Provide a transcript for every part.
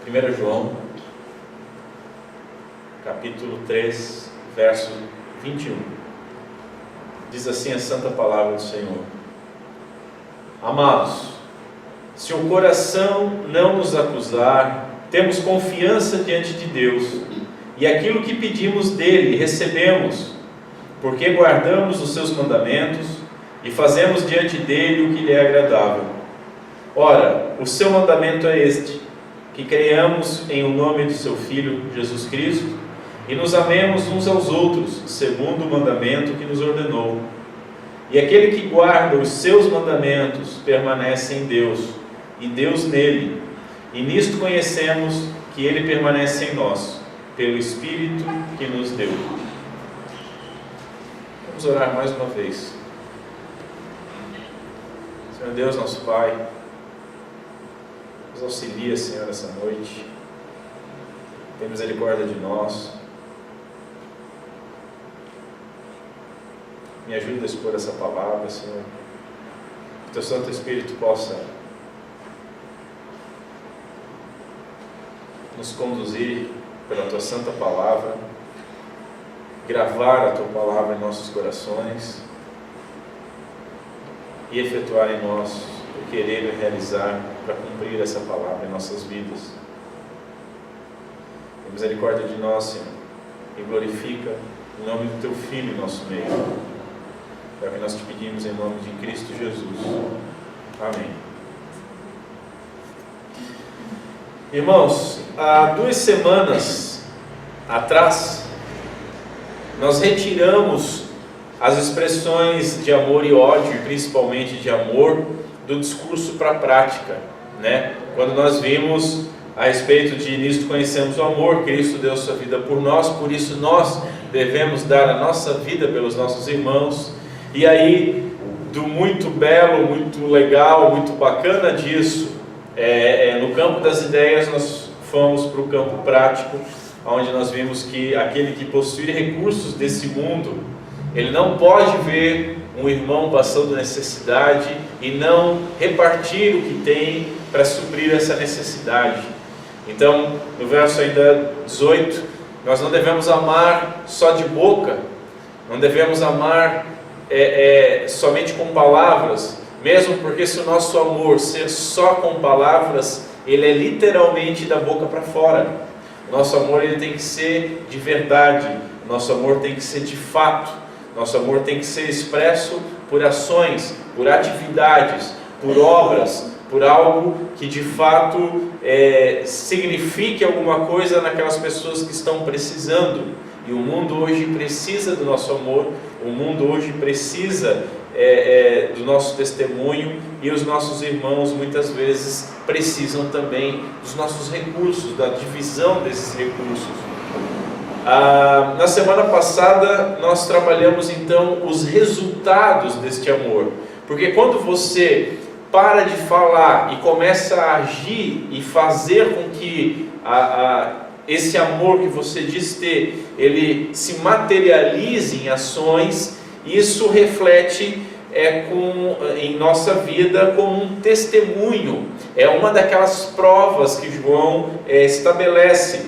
1 João, capítulo 3, verso 21. Diz assim a santa palavra do Senhor: Amados, se o coração não nos acusar, temos confiança diante de Deus, e aquilo que pedimos dele recebemos, porque guardamos os seus mandamentos e fazemos diante dele o que lhe é agradável. Ora, o seu mandamento é este: que creiamos em o nome de seu Filho Jesus Cristo e nos amemos uns aos outros, segundo o mandamento que nos ordenou. E aquele que guarda os seus mandamentos permanece em Deus, e Deus nele. E nisto conhecemos que ele permanece em nós, pelo Espírito que nos deu. Vamos orar mais uma vez. Senhor Deus, nosso Pai, nos auxilia, Senhor, essa noite. Tem misericórdia de nós. Me ajuda a expor essa palavra, Senhor. Que Teu Santo Espírito possa nos conduzir pela Tua Santa Palavra, gravar a Tua Palavra em nossos corações e efetuar em nós o querer e realizar para cumprir essa palavra em nossas vidas. Tem misericórdia de nós, Senhor, e glorifica o nome do Teu Filho em nosso meio. É o que nós te pedimos em nome de Cristo Jesus. Amém. Irmãos, há 2 semanas atrás, nós retiramos as expressões de amor e ódio, e principalmente de amor, do discurso para a prática, né? Quando nós vimos a respeito de nisto conhecemos o amor, Cristo deu sua vida por nós, por isso nós devemos dar a nossa vida pelos nossos irmãos. E aí, do muito belo, muito legal, muito bacana disso, no campo das ideias, nós fomos para o campo prático, onde nós vimos que aquele que possui recursos desse mundo, ele não pode ver um irmão passando necessidade e não repartir o que tem para suprir essa necessidade. Então, no verso ainda 18, nós não devemos amar só de boca, não devemos amar somente com palavras, mesmo porque se o nosso amor ser só com palavras, ele é literalmente da boca para fora. O nosso amor ele tem que ser de verdade, o nosso amor tem que ser de fato, nosso amor tem que ser expresso por ações, por atividades, por obras, por algo que de fato signifique alguma coisa naquelas pessoas que estão precisando. E o mundo hoje precisa do nosso amor, o mundo hoje precisa do nosso testemunho, e os nossos irmãos muitas vezes precisam também dos nossos recursos, da divisão desses recursos. Na semana passada nós trabalhamos então os resultados deste amor, porque quando você para de falar e começa a agir e fazer com que esse amor que você diz ter, ele se materialize em ações, isso reflete em nossa vida como um testemunho. É uma daquelas provas que João estabelece.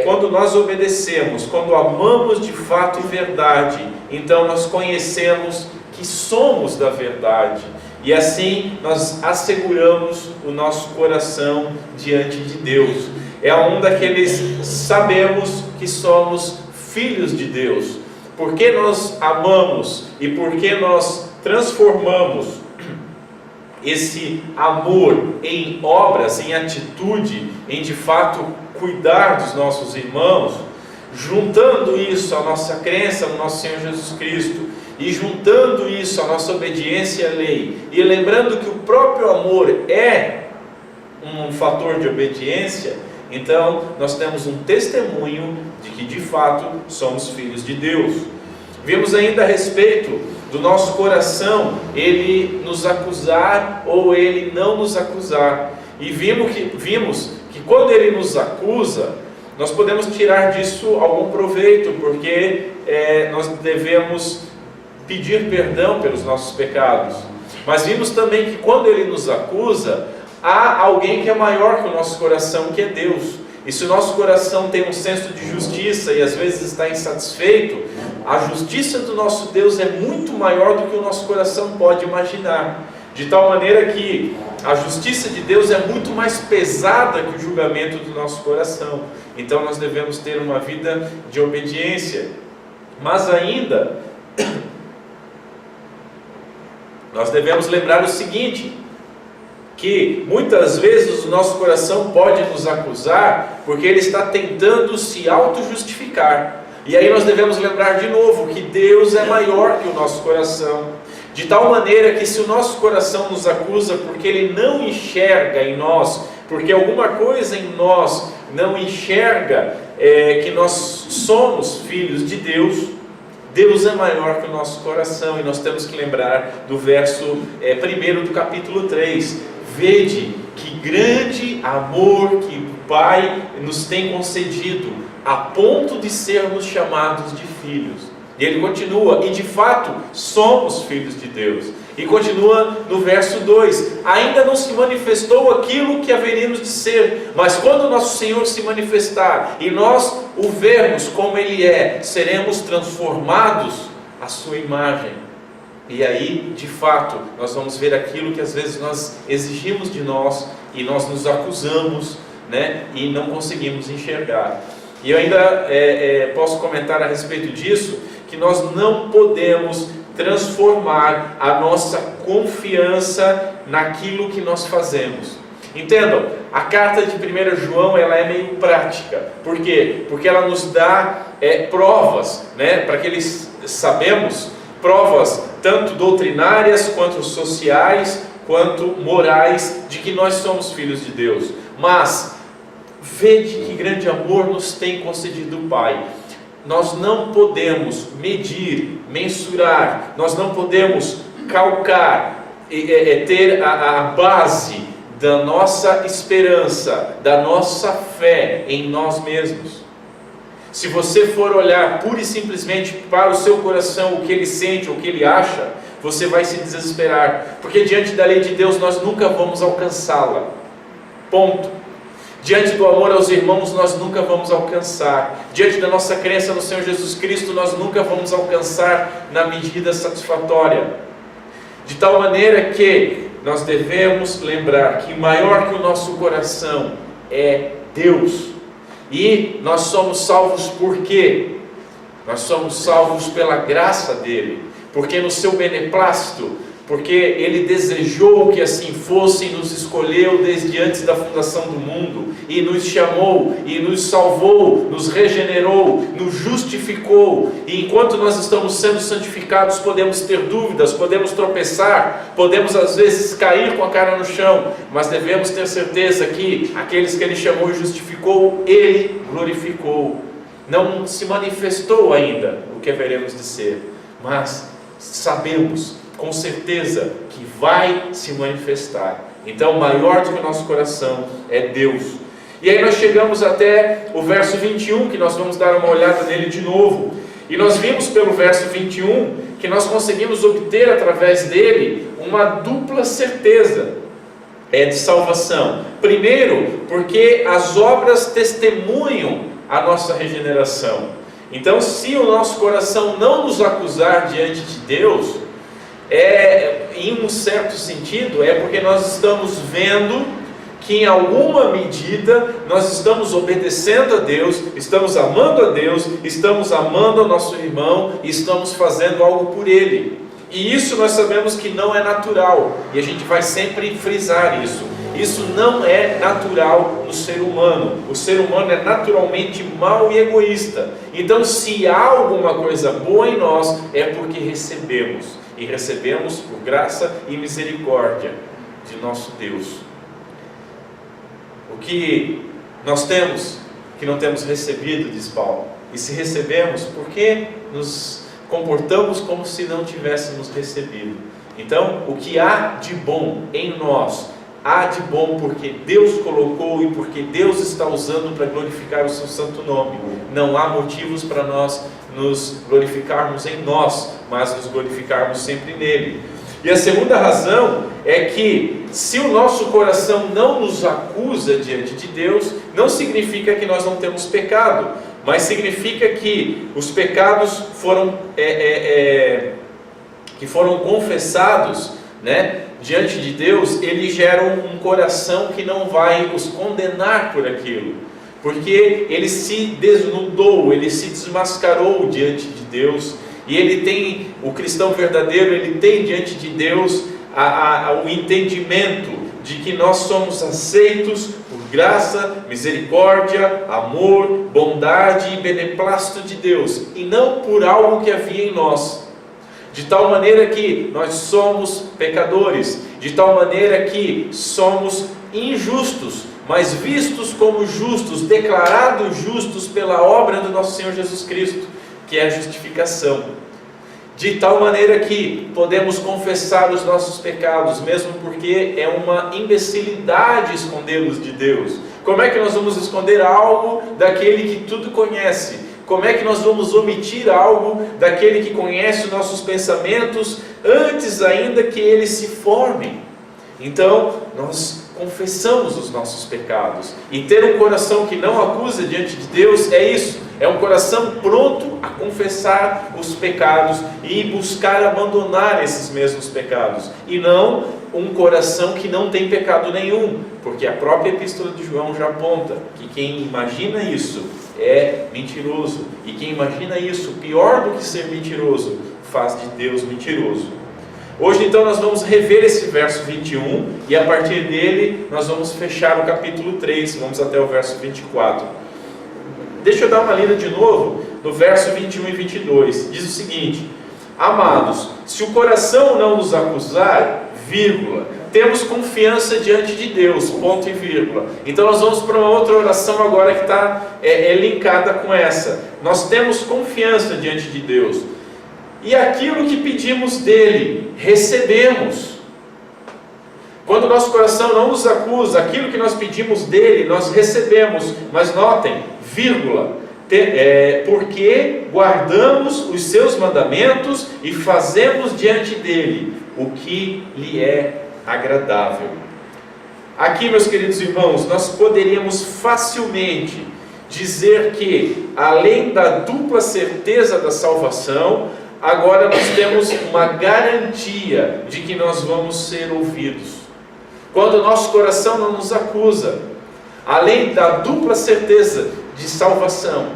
Quando nós obedecemos, quando amamos de fato e verdade, então nós conhecemos que somos da verdade, e assim nós asseguramos o nosso coração diante de Deus. É um daqueles sabemos que somos filhos de Deus, porque nós amamos e porque nós transformamos esse amor em obras, em atitude, em de fato cuidar dos nossos irmãos, juntando isso à nossa crença no nosso Senhor Jesus Cristo, e juntando isso à nossa obediência à lei, e lembrando que o próprio amor é um fator de obediência, então nós temos um testemunho de que de fato somos filhos de Deus. Vimos ainda a respeito do nosso coração, ele nos acusar ou ele não nos acusar, e vimos que quando ele nos acusa, nós podemos tirar disso algum proveito, porque nós devemos pedir perdão pelos nossos pecados. Mas vimos também que quando ele nos acusa, há alguém que é maior que o nosso coração, que é Deus. E se o nosso coração tem um senso de justiça e às vezes está insatisfeito, a justiça do nosso Deus é muito maior do que o nosso coração pode imaginar. De tal maneira que a justiça de Deus é muito mais pesada que o julgamento do nosso coração. Então nós devemos ter uma vida de obediência. Mas ainda, nós devemos lembrar o seguinte, que muitas vezes o nosso coração pode nos acusar porque ele está tentando se auto-justificar. E aí nós devemos lembrar de novo que Deus é maior que o nosso coração. De tal maneira que se o nosso coração nos acusa porque ele não enxerga em nós, porque alguma coisa em nós não enxerga que nós somos filhos de Deus, Deus é maior que o nosso coração. E nós temos que lembrar do verso 1 do capítulo 3. Vede que grande amor que o Pai nos tem concedido, a ponto de sermos chamados de filhos. E ele continua, e de fato somos filhos de Deus. E continua no verso 2, ainda não se manifestou aquilo que haveríamos de ser, mas quando o nosso Senhor se manifestar, e nós o vermos como Ele é, seremos transformados à sua imagem. E aí, de fato, nós vamos ver aquilo que às vezes nós exigimos de nós, e nós nos acusamos, né, e não conseguimos enxergar. E eu ainda posso comentar a respeito disso, que nós não podemos transformar a nossa confiança naquilo que nós fazemos. Entendam, a carta de 1 João ela é meio prática. Por quê? Porque ela nos dá provas, né, para que eles sabemos, provas tanto doutrinárias, quanto sociais, quanto morais, de que nós somos filhos de Deus. Mas, vede que grande amor nos tem concedido o Pai. Nós não podemos medir, mensurar, nós não podemos calcar, ter a base da nossa esperança, da nossa fé em nós mesmos. Se você for olhar pura e simplesmente para o seu coração, o que ele sente, o que ele acha, você vai se desesperar, porque diante da lei de Deus nós nunca vamos alcançá-la. Ponto. Diante do amor aos irmãos nós nunca vamos alcançar. Diante da nossa crença no Senhor Jesus Cristo nós nunca vamos alcançar na medida satisfatória. De tal maneira que nós devemos lembrar que maior que o nosso coração é Deus. E nós somos salvos por quê? Nós somos salvos pela graça dele, porque no seu beneplácito, porque Ele desejou que assim fosse e nos escolheu desde antes da fundação do mundo, e nos chamou, e nos salvou, nos regenerou, nos justificou. E enquanto nós estamos sendo santificados, podemos ter dúvidas, podemos tropeçar, podemos às vezes cair com a cara no chão, mas devemos ter certeza que aqueles que Ele chamou e justificou, Ele glorificou. Não se manifestou ainda o que haveremos de ser, mas sabemos com certeza que vai se manifestar. Então, maior do que o nosso coração é Deus. E aí nós chegamos até o verso 21, que nós vamos dar uma olhada nele de novo. E nós vimos pelo verso 21 que nós conseguimos obter através dele uma dupla certeza de salvação. Primeiro, porque as obras testemunham a nossa regeneração. Então, se o nosso coração não nos acusar diante de Deus, em um certo sentido, é porque nós estamos vendo que em alguma medida nós estamos obedecendo a Deus, estamos amando a Deus, estamos amando o nosso irmão e estamos fazendo algo por ele. E isso nós sabemos que não é natural, e a gente vai sempre frisar isso. Isso não é natural no ser humano. O ser humano é naturalmente mau e egoísta. Então, se há alguma coisa boa em nós, é porque recebemos. E recebemos por graça e misericórdia de nosso Deus. O que nós temos, que não temos recebido, diz Paulo. E se recebemos, por que nos comportamos como se não tivéssemos recebido? Então, o que há de bom em nós, há de bom porque Deus colocou e porque Deus está usando para glorificar o seu santo nome. Não há motivos para nós nos glorificarmos em nós, mas nos glorificarmos sempre nele. E a segunda razão é que, se o nosso coração não nos acusa diante de Deus, não significa que nós não temos pecado, mas significa que os pecados que foram confessados, né, diante de Deus, eles geram um coração que não vai os condenar por aquilo, porque ele se desnudou, ele se desmascarou diante de Deus. E ele tem, o cristão verdadeiro, ele tem diante de Deus o entendimento de que nós somos aceitos por graça, misericórdia, amor, bondade e beneplácito de Deus, e não por algo que havia em nós. De tal maneira que nós somos pecadores, de tal maneira que somos injustos, mas vistos como justos, declarados justos pela obra do nosso Senhor Jesus Cristo, que é a justificação. De tal maneira que podemos confessar os nossos pecados, mesmo porque é uma imbecilidade escondê-los de Deus. Como é que nós vamos esconder algo daquele que tudo conhece? Como é que nós vamos omitir algo daquele que conhece os nossos pensamentos antes ainda que eles se formem? Então, nós confessamos os nossos pecados. E ter um coração que não acusa diante de Deus é isso. É um coração pronto a confessar os pecados e buscar abandonar esses mesmos pecados. E não um coração que não tem pecado nenhum. Porque a própria Epístola de João já aponta que quem imagina isso é mentiroso. E quem imagina isso, pior do que ser mentiroso, faz de Deus mentiroso. Hoje então nós vamos rever esse verso 21 e a partir dele nós vamos fechar o capítulo 3, vamos até o verso 24. Deixa eu dar uma lida de novo no verso 21 e 22. Diz o seguinte: amados, se o coração não nos acusar, vírgula, temos confiança diante de Deus, ponto e vírgula. Então nós vamos para uma outra oração agora que está linkada com essa. Nós temos confiança diante de Deus. E aquilo que pedimos dele, recebemos. Quando o nosso coração não nos acusa, aquilo que nós pedimos dele, nós recebemos. Mas notem, vírgula, porque guardamos os seus mandamentos e fazemos diante dele o que lhe é agradável. Aqui, meus queridos irmãos, nós poderíamos facilmente dizer que, além da dupla certeza da salvação, agora nós temos uma garantia de que nós vamos ser ouvidos. Quando o nosso coração não nos acusa, além da dupla certeza de salvação,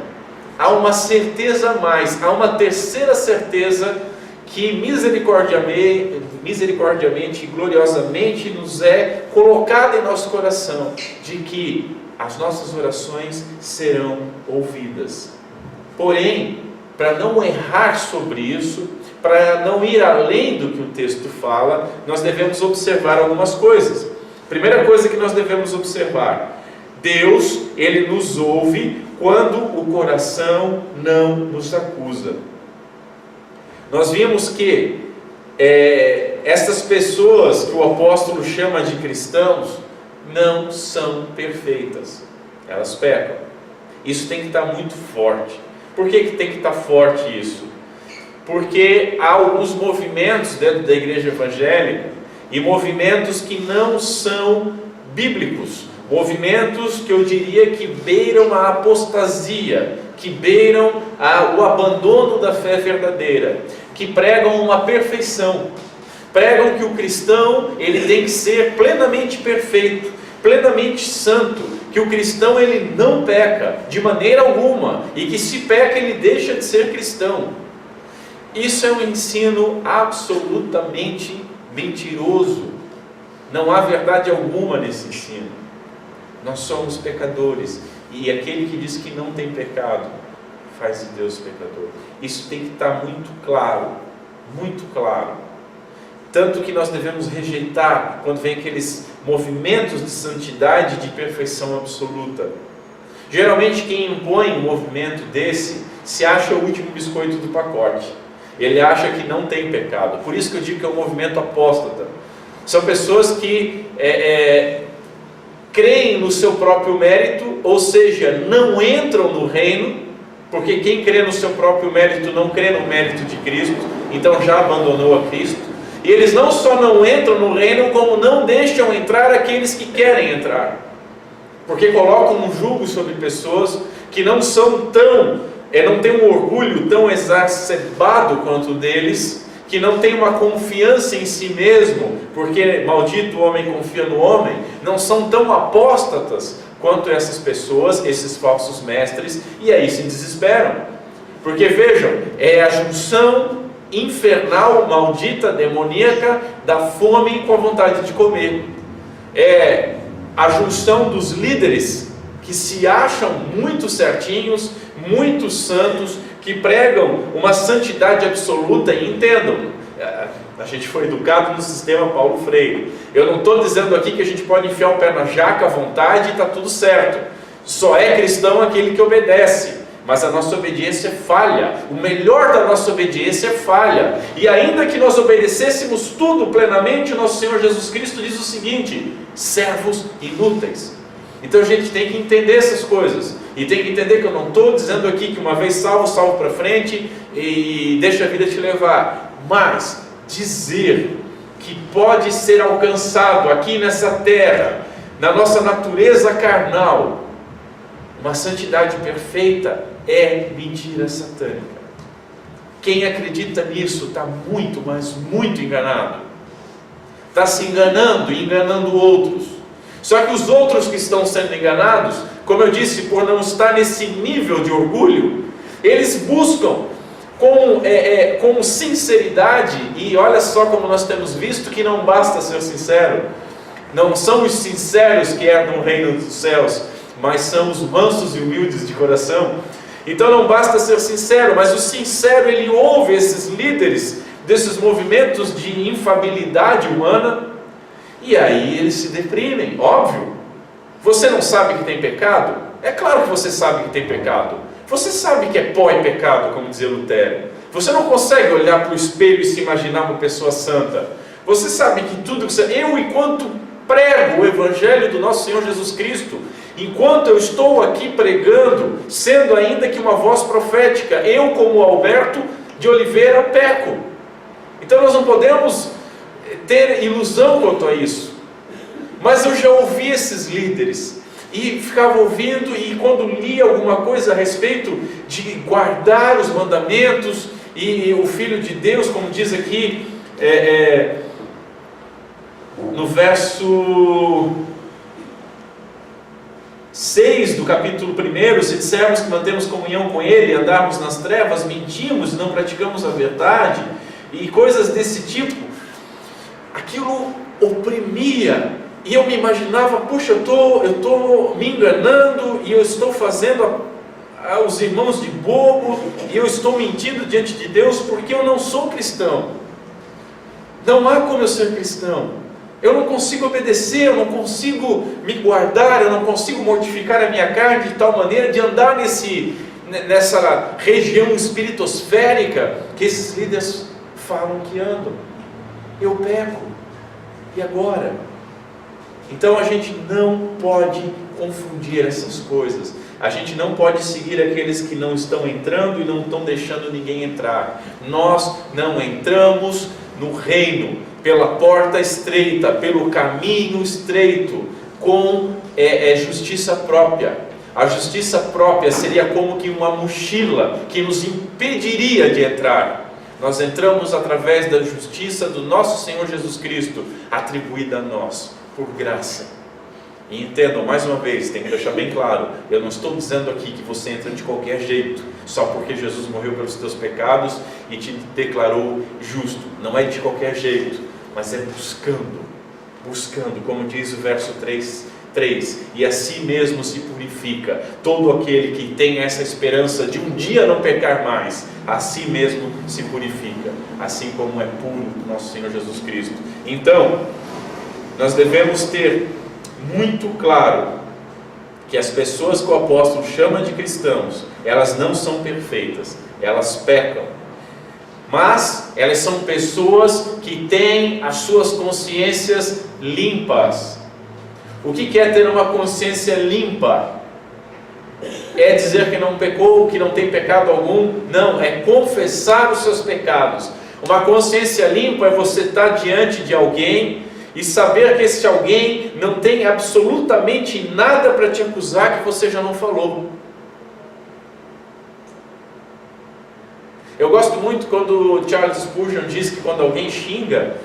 há uma certeza a mais, há uma terceira certeza que misericordiamente e gloriosamente nos é colocada em nosso coração, de que as nossas orações serão ouvidas. Porém, para não errar sobre isso, para não ir além do que o texto fala, nós devemos observar algumas coisas. Primeira coisa que nós devemos observar: Deus, Ele nos ouve quando o coração não nos acusa. Nós vimos que essas pessoas que o apóstolo chama de cristãos não são perfeitas, elas pecam. Isso tem que estar muito forte. Por que tem que estar forte isso? Porque há alguns movimentos dentro da igreja evangélica, e movimentos que não são bíblicos, movimentos que eu diria que beiram a apostasia, que beiram o abandono da fé verdadeira, que pregam uma perfeição, pregam que o cristão ele tem que ser plenamente perfeito, plenamente santo, que o cristão ele não peca de maneira alguma, e que se peca ele deixa de ser cristão. Isso é um ensino absolutamente mentiroso. Não há verdade alguma nesse ensino. Nós somos pecadores, e aquele que diz que não tem pecado faz de Deus pecador. Isso tem que estar muito claro, muito claro. Tanto que nós devemos rejeitar quando vem aqueles movimentos de santidade, de perfeição absoluta. Geralmente quem impõe um movimento desse se acha o último biscoito do pacote. Ele acha que não tem pecado. Por isso que eu digo que é um movimento apóstata. São pessoas que creem no seu próprio mérito, ou seja, não entram no reino, porque quem crê no seu próprio mérito não crê no mérito de Cristo, então já abandonou a Cristo. E eles não só não entram no reino, como não deixam entrar aqueles que querem entrar, porque colocam um jugo sobre pessoas que não são não têm um orgulho tão exacerbado quanto o deles, que não tem uma confiança em si mesmo, porque maldito o homem confia no homem, não são tão apóstatas quanto essas pessoas, esses falsos mestres, e aí se desesperam, porque vejam, é a junção infernal, maldita, demoníaca, da fome com a vontade de comer, é a junção dos líderes que se acham muito certinhos, muito santos, que pregam uma santidade absoluta. E entendam, a gente foi educado no sistema Paulo Freire. Eu não estou dizendo aqui que a gente pode enfiar o pé na jaca à vontade e está tudo certo. Só é cristão aquele que obedece, mas a nossa obediência falha. O melhor da nossa obediência é falha. E ainda que nós obedecêssemos tudo plenamente, o nosso Senhor Jesus Cristo diz o seguinte: servos inúteis. Então a gente tem que entender essas coisas, e tem que entender que eu não estou dizendo aqui que uma vez salvo, salvo para frente e deixa a vida te levar, mas dizer que pode ser alcançado aqui nessa terra, na nossa natureza carnal, uma santidade perfeita, é mentira satânica. Quem acredita nisso está muito, mas muito enganado, está se enganando e enganando outros. Só que os outros que estão sendo enganados, como eu disse, por não estar nesse nível de orgulho, eles buscam com sinceridade, e olha só como nós temos visto que não basta ser sincero, não são os sinceros que herdam o reino dos céus, mas são os mansos e humildes de coração. Então não basta ser sincero, mas o sincero ele ouve esses líderes, desses movimentos de infabilidade humana, e aí eles se deprimem, óbvio. Você não sabe que tem pecado? É claro que você sabe que tem pecado. Você sabe que é pó e pecado, como dizia Lutero. Você não consegue olhar para o espelho e se imaginar uma pessoa santa. Você sabe que tudo que você... Eu, enquanto prego o Evangelho do nosso Senhor Jesus Cristo, enquanto eu estou aqui pregando, sendo ainda que uma voz profética, eu como Alberto de Oliveira peco. Então nós não podemos ter ilusão quanto a isso. Mas eu já ouvi esses líderes e ficava ouvindo, e quando lia alguma coisa a respeito de guardar os mandamentos e o Filho de Deus, como diz aqui no verso 6 do capítulo 1, se dissermos que mantemos comunhão com Ele, andarmos nas trevas, mentimos e não praticamos a verdade, e coisas desse tipo, aquilo oprimia, e eu me imaginava, puxa, eu estou me enganando, e eu estou fazendo aos irmãos de bobo, e eu estou mentindo diante de Deus, porque eu não sou cristão. Não há como eu ser cristão. Eu não consigo obedecer, eu não consigo me guardar, eu não consigo mortificar a minha carne de tal maneira de andar nessa região espiritosférica que esses líderes falam que andam. Eu peco. E agora? Então a gente não pode confundir essas coisas. A gente não pode seguir aqueles que não estão entrando e não estão deixando ninguém entrar. Nós não entramos no reino pela porta estreita, pelo caminho estreito, com justiça própria. A justiça própria seria como que uma mochila que nos impediria de entrar. Nós entramos através da justiça do nosso Senhor Jesus Cristo, atribuída a nós, por graça. E entendam, mais uma vez, tem que deixar bem claro, eu não estou dizendo aqui que você entra de qualquer jeito, só porque Jesus morreu pelos teus pecados e te declarou justo. Não é de qualquer jeito, mas é buscando, como diz o verso 3, e a si mesmo se purifica. Todo aquele que tem essa esperança de um dia não pecar mais, a si mesmo se purifica, assim como é puro nosso Senhor Jesus Cristo. Então, nós devemos ter muito claro que as pessoas que o apóstolo chama de cristãos, elas não são perfeitas, elas pecam, mas elas são pessoas que têm as suas consciências limpas. O que é ter uma consciência limpa? É dizer que não pecou, que não tem pecado algum? Não, é confessar os seus pecados. Uma consciência limpa é você estar diante de alguém e saber que esse alguém não tem absolutamente nada para te acusar que você já não falou. Eu gosto muito quando Charles Spurgeon diz que quando alguém xinga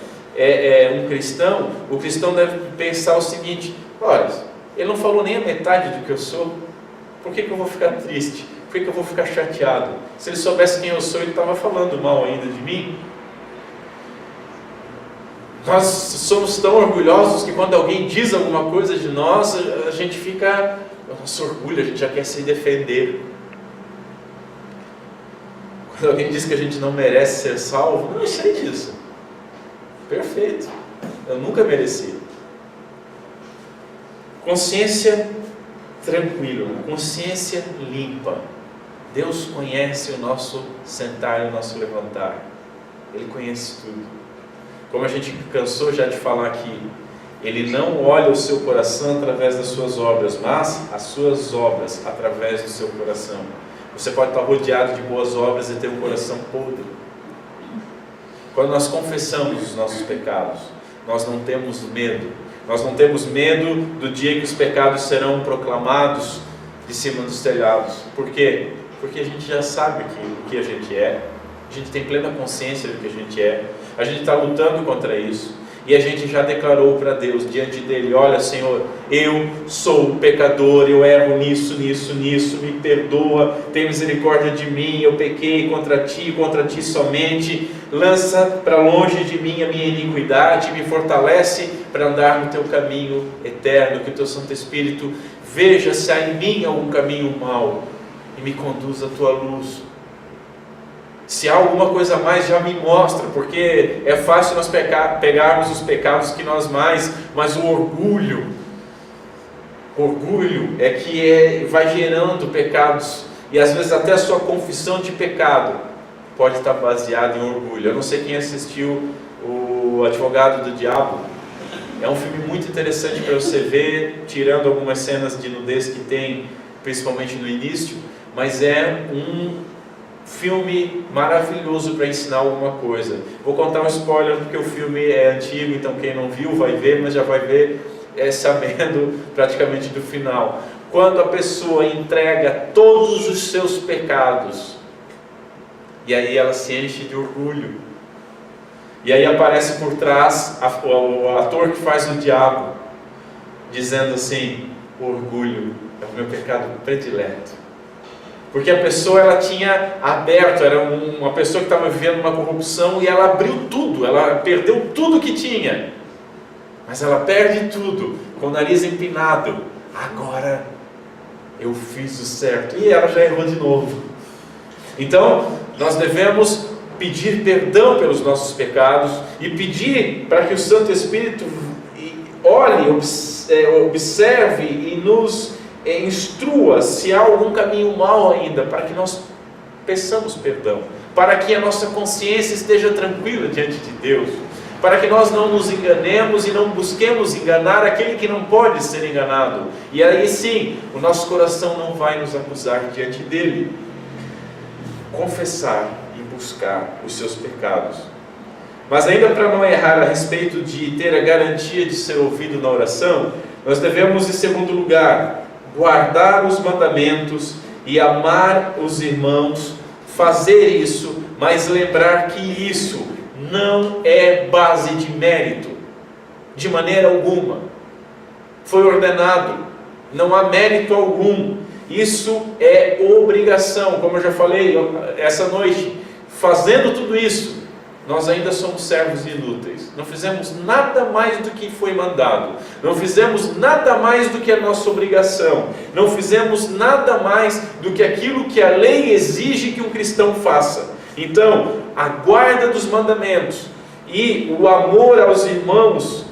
um cristão, o cristão deve pensar o seguinte: olha, ele não falou nem a metade do que eu sou, por que eu vou ficar triste? Por que eu vou ficar chateado? Se ele soubesse quem eu sou, ele estava falando mal ainda de mim. Nós somos tão orgulhosos que quando alguém diz alguma coisa de nós, a gente fica, nosso orgulho, a gente já quer se defender. Quando alguém diz que a gente não merece ser salvo, não sei disso. Perfeito, eu nunca mereci. Consciência tranquila, consciência limpa. Deus conhece o nosso sentar e o nosso levantar. Ele conhece tudo. Como a gente cansou já de falar aqui, Ele não olha o seu coração através das suas obras, mas as suas obras através do seu coração. Você pode estar rodeado de boas obras e ter um coração podre. Quando nós confessamos os nossos pecados, nós não temos medo. Nós não temos medo do dia que os pecados serão proclamados de cima dos telhados. Por quê? Porque a gente já sabe o que a gente é. A gente tem plena consciência do que a gente é. A gente está lutando contra isso. E a gente já declarou para Deus, diante dele: olha, Senhor, eu sou pecador, eu erro nisso, me perdoa, tem misericórdia de mim, eu pequei contra ti somente, lança para longe de mim a minha iniquidade, me fortalece para andar no teu caminho eterno, que o teu Santo Espírito veja se há em mim algum caminho mau e me conduza à tua luz. Se há alguma coisa a mais, já me mostra, porque é fácil nós pegarmos os pecados que nós mais, mas o orgulho é que vai gerando pecados, e às vezes até a sua confissão de pecado pode estar baseada em orgulho. Eu não sei quem assistiu o Advogado do Diabo, é um filme muito interessante para você ver, tirando algumas cenas de nudez que tem, principalmente no início, mas é um filme maravilhoso para ensinar alguma coisa. Vou contar um spoiler porque o filme é antigo, então quem não viu vai ver, mas já vai ver sabendo praticamente do final. Quando a pessoa entrega todos os seus pecados, e aí ela se enche de orgulho, e aí aparece por trás o ator que faz o diabo, dizendo assim: o orgulho é o meu pecado predileto. Porque a pessoa, ela tinha aberto, era uma pessoa que estava vivendo uma corrupção, e ela abriu tudo, ela perdeu tudo que tinha. Mas ela perde tudo, com o nariz empinado. Agora eu fiz o certo. E ela já errou de novo. Então, nós devemos pedir perdão pelos nossos pecados e pedir para que o Santo Espírito olhe, observe e nos instrua se há algum caminho mau ainda, para que nós peçamos perdão, para que a nossa consciência esteja tranquila diante de Deus, para que nós não nos enganemos e não busquemos enganar aquele que não pode ser enganado, e aí sim, o nosso coração não vai nos acusar diante dele. Confessar e buscar os seus pecados. Mas ainda para não errar a respeito de ter a garantia de ser ouvido na oração, nós devemos, em segundo lugar, guardar os mandamentos e amar os irmãos, fazer isso, mas lembrar que isso não é base de mérito, de maneira alguma. Foi ordenado, não há mérito algum, isso é obrigação. Como eu já falei essa noite, fazendo tudo isso, nós ainda somos servos inúteis, não fizemos nada mais do que foi mandado, não fizemos nada mais do que a nossa obrigação, não fizemos nada mais do que aquilo que a lei exige que um cristão faça. Então, a guarda dos mandamentos e o amor aos irmãos,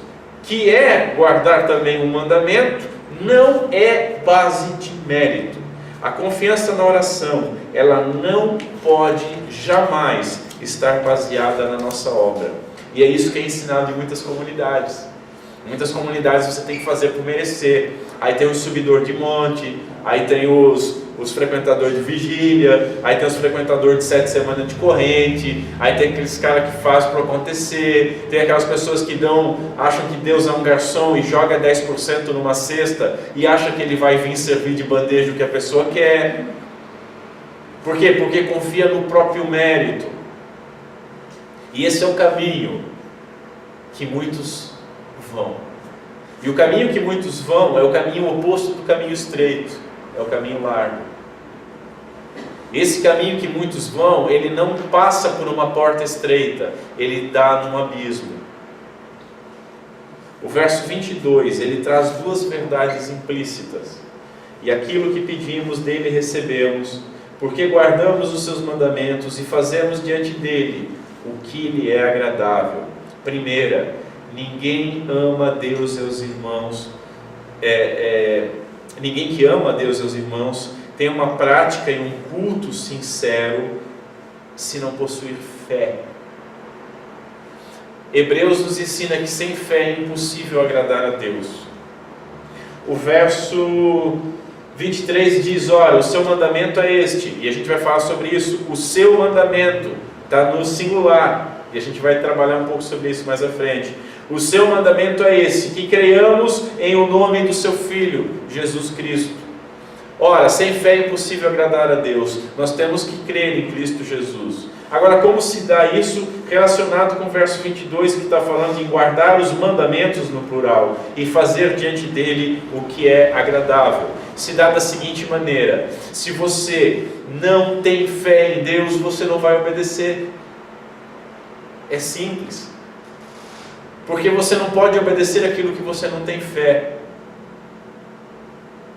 que é guardar também o mandamento, não é base de mérito. A confiança na oração, ela não pode jamais estar baseada na nossa obra. E é isso que é ensinado em muitas comunidades. Em muitas comunidades você tem que fazer por merecer. Aí tem o subidor de monte, aí tem os frequentadores de vigília, aí tem os frequentadores de 7 semanas de corrente, aí tem aqueles caras que fazem para acontecer, tem aquelas pessoas que acham que Deus é um garçom e joga 10% numa cesta e acha que ele vai vir servir de bandeja o que a pessoa quer. Por quê? Porque confia no próprio mérito. E esse é o caminho que muitos vão. E o caminho que muitos vão é o caminho oposto do caminho estreito, é o caminho largo. Esse caminho que muitos vão, ele não passa por uma porta estreita, ele dá num abismo. O verso 22, ele traz duas verdades implícitas. E aquilo que pedimos dele recebemos, porque guardamos os seus mandamentos e fazemos diante dele o que lhe é agradável. Primeira, ninguém ama a Deus e os irmãos. Ninguém que ama a Deus e os irmãos tem uma prática e um culto sincero se não possuir fé. Hebreus nos ensina que sem fé é impossível agradar a Deus. O verso 23 diz: olha, o seu mandamento é este, e a gente vai falar sobre isso. O seu mandamento está no singular, e a gente vai trabalhar um pouco sobre isso mais à frente. O seu mandamento é esse, que creiamos em o nome do seu Filho, Jesus Cristo. Ora, sem fé é impossível agradar a Deus, nós temos que crer em Cristo Jesus. Agora, como se dá isso relacionado com o verso 22, que está falando em guardar os mandamentos no plural, e fazer diante dele o que é agradável? Se dá da seguinte maneira: se você não tem fé em Deus, você não vai obedecer. É simples. Porque você não pode obedecer aquilo que você não tem fé.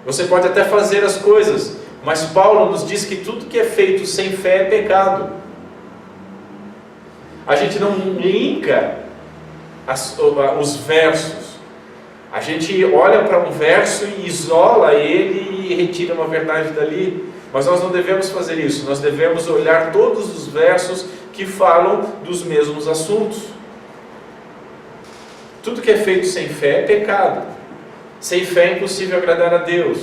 Você pode até fazer as coisas, mas Paulo nos diz que tudo que é feito sem fé é pecado. A gente não linka os versos. A gente olha para um verso e isola ele e retira uma verdade dali. Mas nós não devemos fazer isso. Nós devemos olhar todos os versos que falam dos mesmos assuntos. Tudo que é feito sem fé é pecado. Sem fé é impossível agradar a Deus.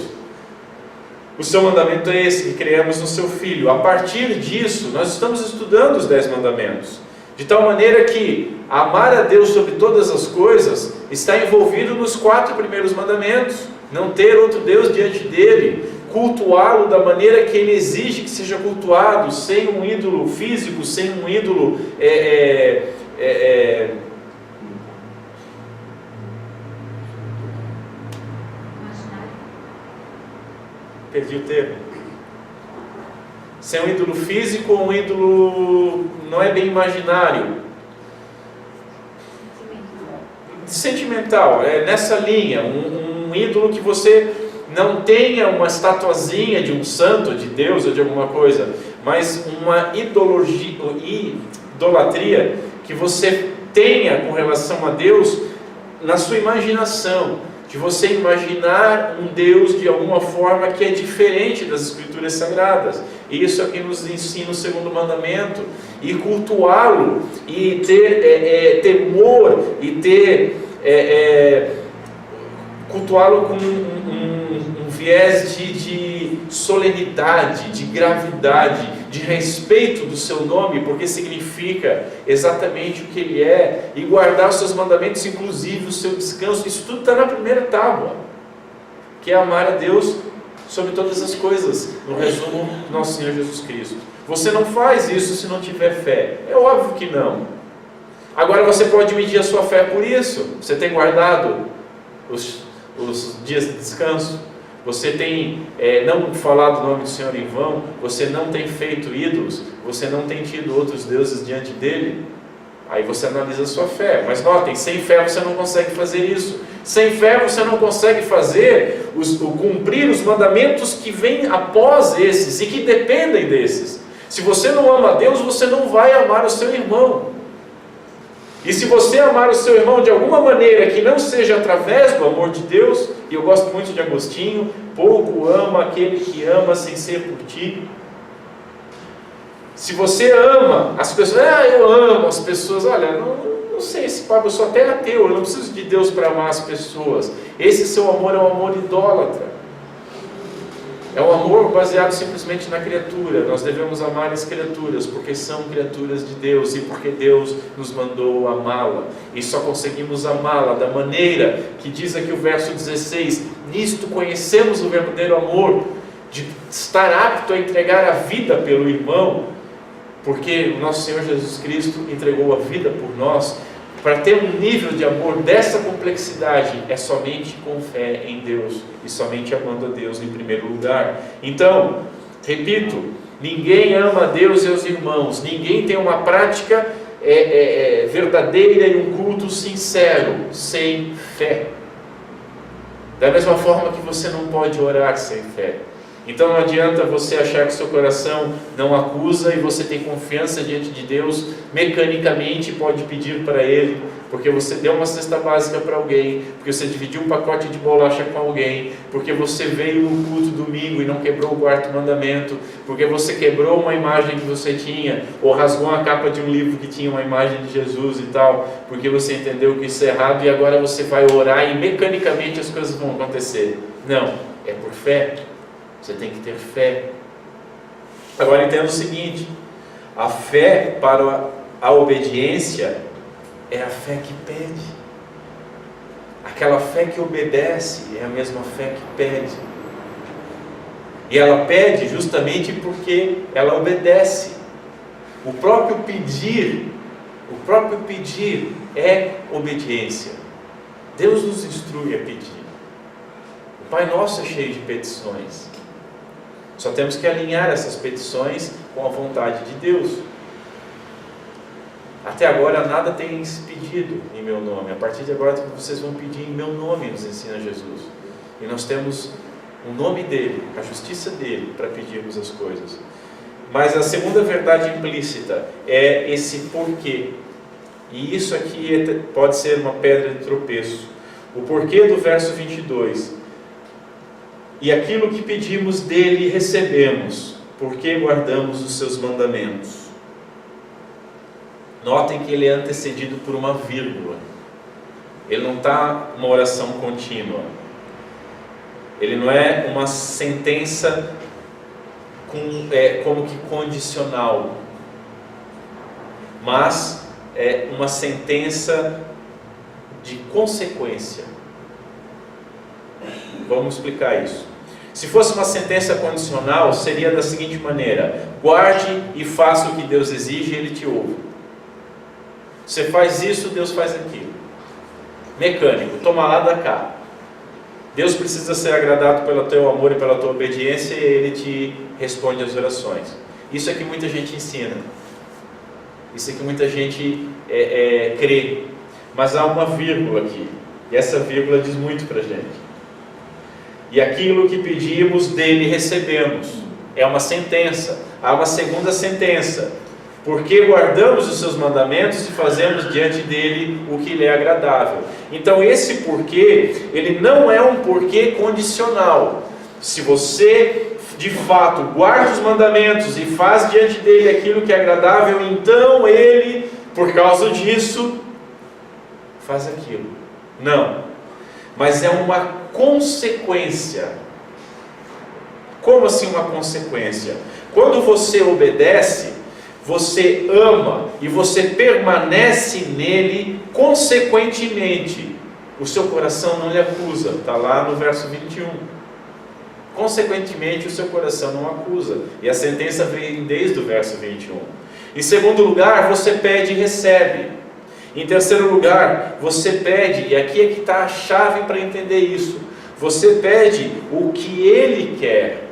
O seu mandamento é esse, que creamos no seu Filho. A partir disso, nós estamos estudando os 10 mandamentos. De tal maneira que amar a Deus sobre todas as coisas está envolvido nos 4 primeiros mandamentos. Não ter outro Deus diante dele. Cultuá-lo da maneira que ele exige que seja cultuado, sem um ídolo físico, sem um ídolo perdi o termo. Sem um ídolo físico ou um ídolo, não é bem imaginário, sentimental, é nessa linha, um ídolo que você não tenha uma estatuazinha de um santo, de Deus ou de alguma coisa, mas uma idolatria que você tenha com relação a Deus na sua imaginação, de você imaginar um Deus de alguma forma que é diferente das Escrituras Sagradas. E isso aqui nos ensina o segundo mandamento. E cultuá-lo, e ter temor, e ter cultuá-lo com um viés de solenidade, de gravidade, de respeito do seu nome, porque significa exatamente o que ele é, e guardar os seus mandamentos, inclusive o seu descanso. Isso tudo está na primeira tábua, que é amar a Deus sobre todas as coisas, no resumo, nosso Senhor Jesus Cristo. Você não faz isso se não tiver fé, é óbvio que não. Agora você pode medir a sua fé por isso. Você tem guardado os dias de descanso? Você tem não falado o nome do Senhor em vão? Você não tem feito ídolos? Você não tem tido outros deuses diante dele? Aí você analisa a sua fé. Mas notem, sem fé você não consegue fazer isso. Sem fé você não consegue fazer cumprir os mandamentos que vêm após esses e que dependem desses. Se você não ama a Deus, você não vai amar o seu irmão. E se você amar o seu irmão de alguma maneira que não seja através do amor de Deus, e eu gosto muito de Agostinho, pouco ama aquele que ama sem ser por ti. Se você ama as pessoas, eu amo as pessoas, olha, não não sei se Pablo, eu sou até ateu, eu não preciso de Deus para amar as pessoas. Esse seu amor é um amor idólatra. É um amor baseado simplesmente na criatura. Nós devemos amar as criaturas, porque são criaturas de Deus e porque Deus nos mandou amá-la. E só conseguimos amá-la da maneira que diz aqui o verso 16: nisto conhecemos o verdadeiro amor, de estar apto a entregar a vida pelo irmão, porque o nosso Senhor Jesus Cristo entregou a vida por nós. Para ter um nível de amor dessa complexidade, é somente com fé em Deus e somente amando a Deus em primeiro lugar. Então, repito, ninguém ama a Deus e os irmãos, ninguém tem uma prática verdadeira e um culto sincero sem fé. Da mesma forma que você não pode orar sem fé. Então não adianta você achar que seu coração não acusa e você tem confiança diante de Deus, mecanicamente pode pedir para Ele, porque você deu uma cesta básica para alguém, porque você dividiu um pacote de bolacha com alguém, porque você veio no culto domingo e não quebrou o quarto mandamento, porque você quebrou uma imagem que você tinha, ou rasgou a capa de um livro que tinha uma imagem de Jesus e tal, porque você entendeu que isso é errado e agora você vai orar e mecanicamente as coisas vão acontecer. Não, é por fé. Você tem que ter fé. Agora entenda o seguinte: a fé para a obediência é a fé que pede. Aquela fé que obedece é a mesma fé que pede. E ela pede justamente porque ela obedece. O próprio pedir é obediência. Deus nos instrui a pedir. O Pai Nosso é cheio de petições. Só temos que alinhar essas petições com a vontade de Deus. Até agora nada tem se pedido em meu nome. A partir de agora vocês vão pedir em meu nome, nos ensina Jesus. E nós temos o nome dele, a justiça dele, para pedirmos as coisas. Mas a segunda verdade implícita é esse porquê. E isso aqui pode ser uma pedra de tropeço. O porquê do verso 22. E aquilo que pedimos dele recebemos, porque guardamos os seus mandamentos. Notem que ele é antecedido por uma vírgula. Ele não está uma oração contínua. Ele não é uma sentença como que condicional, mas é uma sentença de consequência. Vamos explicar isso. Se fosse uma sentença condicional, seria da seguinte maneira: guarde e faça o que Deus exige e Ele te ouve. Você faz isso, Deus faz aquilo. Mecânico, toma lá, dá cá. Deus precisa ser agradado pelo teu amor e pela tua obediência e Ele te responde às orações. Isso é que muita gente ensina. Isso é que muita gente crê. Mas há uma vírgula aqui. E essa vírgula diz muito para a gente. E aquilo que pedimos dele recebemos. É uma sentença. Há uma segunda sentença. Porque guardamos os seus mandamentos e fazemos diante dele o que lhe é agradável. Então esse porquê, ele não é um porquê condicional. Se você de fato guarda os mandamentos e faz diante dele aquilo que é agradável, então ele, por causa disso, faz aquilo. Não. Mas é uma consequência. Como assim uma consequência? Quando você obedece, você ama e você permanece nele consequentemente. O seu coração não lhe acusa. Está lá no verso 21. Consequentemente, o seu coração não acusa. E a sentença vem desde o verso 21. Em segundo lugar, você pede e recebe. Em terceiro lugar, você pede, e aqui é que está a chave para entender isso. Você pede o que Ele quer.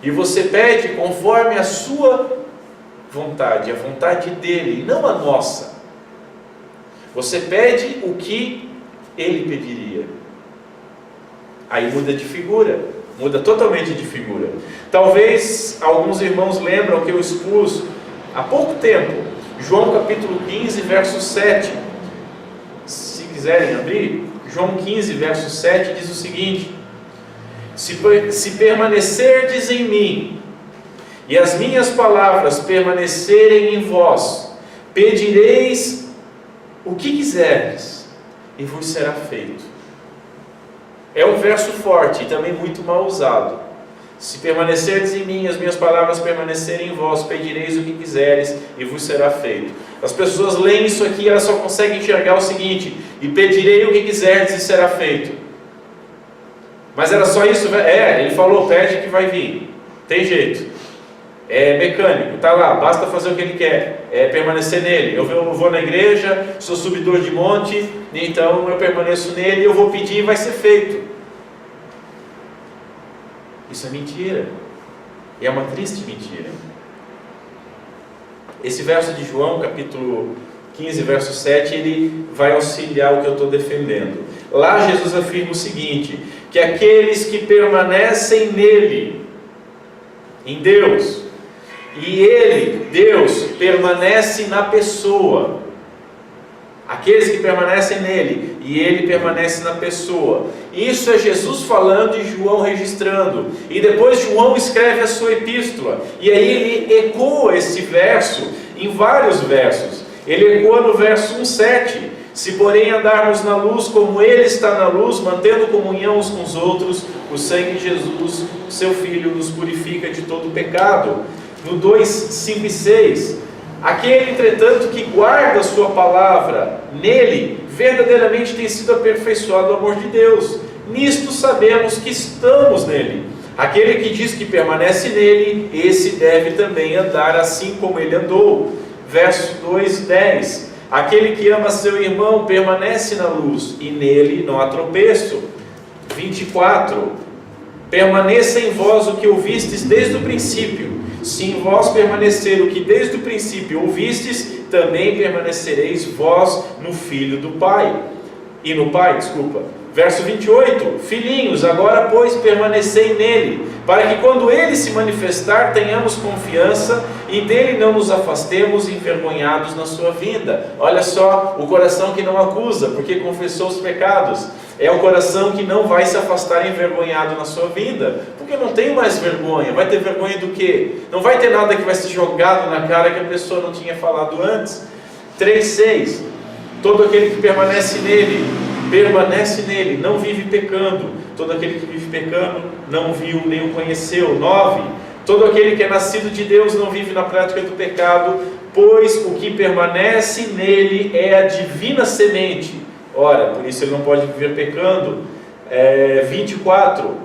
E você pede conforme a sua vontade, a vontade dEle, não a nossa. Você pede o que Ele pediria. Aí muda de figura, muda totalmente de figura. Talvez alguns irmãos lembram que eu expus há pouco tempo, João capítulo 15, verso 7. Se quiserem abrir, João 15, verso 7 diz o seguinte: se permanecerdes em mim, e as minhas palavras permanecerem em vós, pedireis o que quiseres, e vos será feito. É um verso forte e também muito mal usado. Se permanecerdes em mim, as minhas palavras permanecerem em vós, pedireis o que quiseres e vos será feito. As pessoas leem isso aqui e elas só conseguem enxergar o seguinte: e pedirei o que quiserdes e será feito. Mas era só isso? Ele falou, pede que vai vir. Tem jeito. É mecânico, está lá, basta fazer o que ele quer, é permanecer nele. Eu vou na igreja, sou subidor de monte, então eu permaneço nele, eu vou pedir e vai ser feito. Isso é mentira, e é uma triste mentira. Esse verso de João, capítulo 15, verso 7, ele vai auxiliar o que eu estou defendendo. Lá Jesus afirma o seguinte, que aqueles que permanecem nele, em Deus, e ele, Deus, permanece na pessoa. Aqueles que permanecem nele, e ele permanece na pessoa. Isso é Jesus falando e João registrando. E depois João escreve a sua epístola. E aí ele ecoa esse verso em vários versos. Ele ecoa no verso 1,7. Se porém andarmos na luz como ele está na luz, mantendo comunhão uns com os outros, o sangue de Jesus, seu Filho, nos purifica de todo pecado. No 2, 5 e 6, aquele, entretanto, que guarda a sua palavra, nele, verdadeiramente tem sido aperfeiçoado o amor de Deus. Nisto sabemos que estamos nele. Aquele que diz que permanece nele, esse deve também andar assim como ele andou. Verso 2, 10, aquele que ama seu irmão permanece na luz, e nele não há tropeço. 24, permaneça em vós o que ouvistes desde o princípio. Se em vós permanecer o que desde o princípio ouvistes, também permanecereis vós no Filho do Pai. E no Pai, desculpa. Verso 28, filhinhos, agora pois permanecei nele, para que quando ele se manifestar, tenhamos confiança e dele não nos afastemos envergonhados na sua vinda. Olha só, o coração que não acusa, porque confessou os pecados. É o coração que não vai se afastar envergonhado na sua vida, porque não tem mais vergonha. Vai ter vergonha do quê? Não vai ter nada que vai ser jogado na cara que a pessoa não tinha falado antes. 3,6, todo aquele que permanece nele, não vive pecando. Todo aquele que vive pecando não viu nem o conheceu. 9, todo aquele que é nascido de Deus não vive na prática do pecado, pois o que permanece nele é a divina semente. Ora, por isso ele não pode viver pecando. 24,